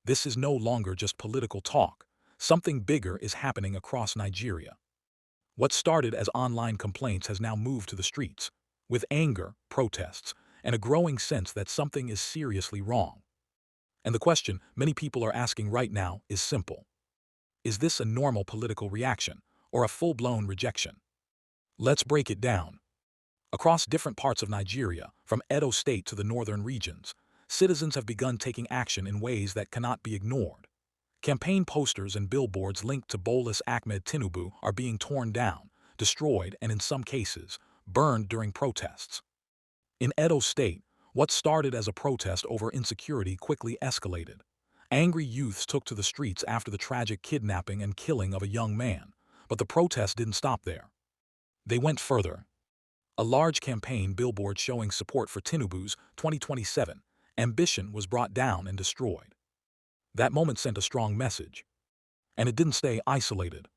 This is no longer just political talk. Something bigger is happening across Nigeria. What started as online complaints has now moved to the streets, with anger, protests, and a growing sense that something is seriously wrong. And the question many people are asking right now is simple. Is this a normal political reaction, or a full-blown rejection? Let's break it down. Across different parts of Nigeria, from Edo State to the northern regions, citizens have begun taking action in ways that cannot be ignored. Campaign posters and billboards linked to Bola Ahmed Tinubu are being torn down, destroyed, and in some cases, burned during protests. In Edo State, what started as a protest over insecurity quickly escalated. Angry youths took to the streets after the tragic kidnapping and killing of a young man, but the protest didn't stop there. They went further. A large campaign billboard showing support for Tinubu's 2027 ambition was brought down and destroyed. That moment sent a strong message. And it didn't stay isolated.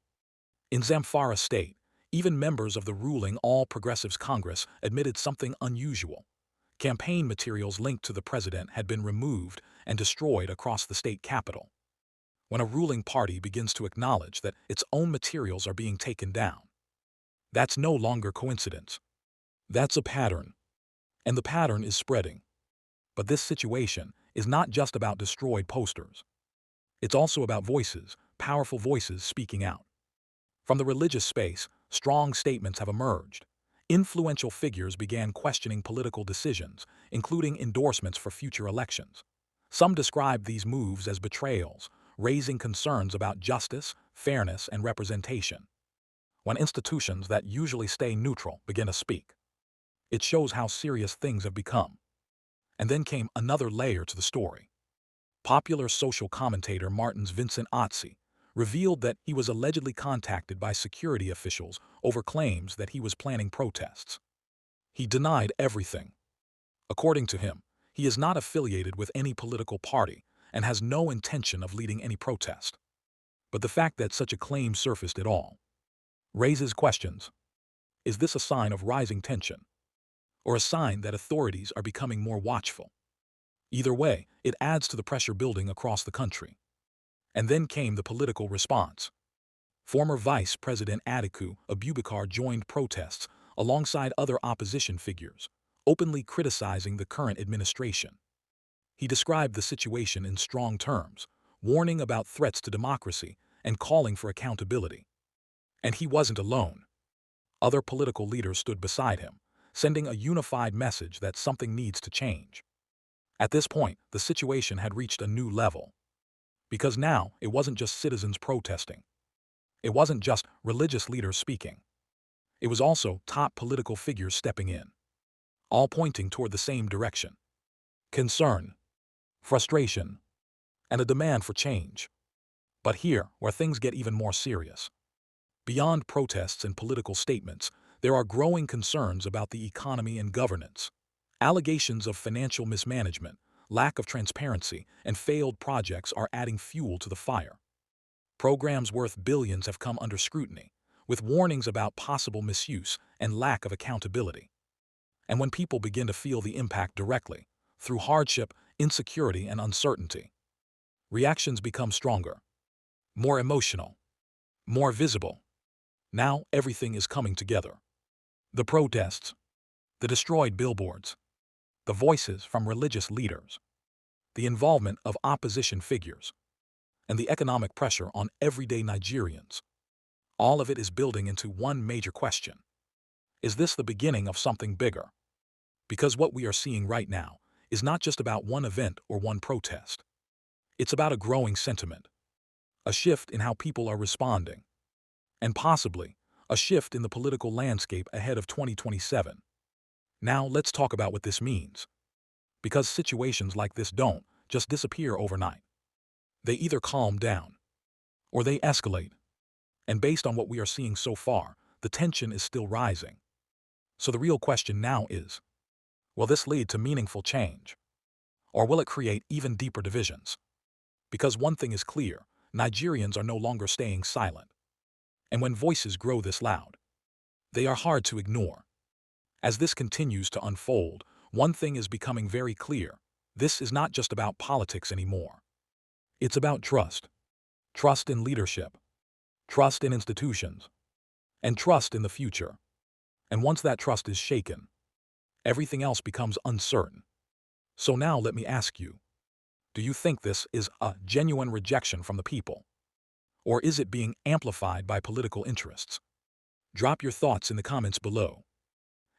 In Zamfara State, even members of the ruling All Progressives Congress admitted something unusual. Campaign materials linked to the president had been removed and destroyed across the state capital. When a ruling party begins to acknowledge that its own materials are being taken down, that's no longer coincidence. That's a pattern. And the pattern is spreading. But this situation is not just about destroyed posters. It's also about voices, powerful voices speaking out. From the religious space, strong statements have emerged. Influential figures began questioning political decisions, including endorsements for future elections. Some described these moves as betrayals, raising concerns about justice, fairness, and representation. When institutions that usually stay neutral begin to speak, it shows how serious things have become. And then came another layer to the story. Popular social commentator Martin's Vincent Otzi revealed that he was allegedly contacted by security officials over claims that he was planning protests. He denied everything. According to him, he is not affiliated with any political party and has no intention of leading any protest. But the fact that such a claim surfaced at all raises questions. Is this a sign of rising tension, or a sign that authorities are becoming more watchful? Either way, it adds to the pressure building across the country. And then came the political response. Former Vice President Atiku Abubakar joined protests alongside other opposition figures, openly criticizing the current administration. He described the situation in strong terms, warning about threats to democracy and calling for accountability. And he wasn't alone. Other political leaders stood beside him, sending a unified message that something needs to change. At this point, the situation had reached a new level. Because now, it wasn't just citizens protesting. It wasn't just religious leaders speaking. It was also top political figures stepping in, all pointing toward the same direction. Concern, frustration, and a demand for change. But here, where things get even more serious. Beyond protests and political statements, there are growing concerns about the economy and governance. Allegations of financial mismanagement, lack of transparency, and failed projects are adding fuel to the fire. Programs worth billions have come under scrutiny, with warnings about possible misuse and lack of accountability. And when people begin to feel the impact directly, through hardship, insecurity, and uncertainty, reactions become stronger, more emotional, more visible. Now everything is coming together. The protests, the destroyed billboards, the voices from religious leaders, the involvement of opposition figures, and the economic pressure on everyday Nigerians. All of it is building into one major question. Is this the beginning of something bigger? Because what we are seeing right now is not just about one event or one protest. It's about a growing sentiment, a shift in how people are responding, and possibly a shift in the political landscape ahead of 2027. Now let's talk about what this means. Because situations like this don't just disappear overnight. They either calm down or they escalate. And based on what we are seeing so far, the tension is still rising. So the real question now is, will this lead to meaningful change? Or will it create even deeper divisions? Because one thing is clear, Nigerians are no longer staying silent. And when voices grow this loud, they are hard to ignore. As this continues to unfold, one thing is becoming very clear. This is not just about politics anymore. It's about trust. Trust in leadership, trust in institutions, and trust in the future. And once that trust is shaken, everything else becomes uncertain. So now let me ask you, do you think this is a genuine rejection from the people? Or is it being amplified by political interests? Drop your thoughts in the comments below.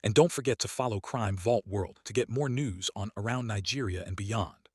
And don't forget to follow Crime Vault World to get more news on around Nigeria and beyond.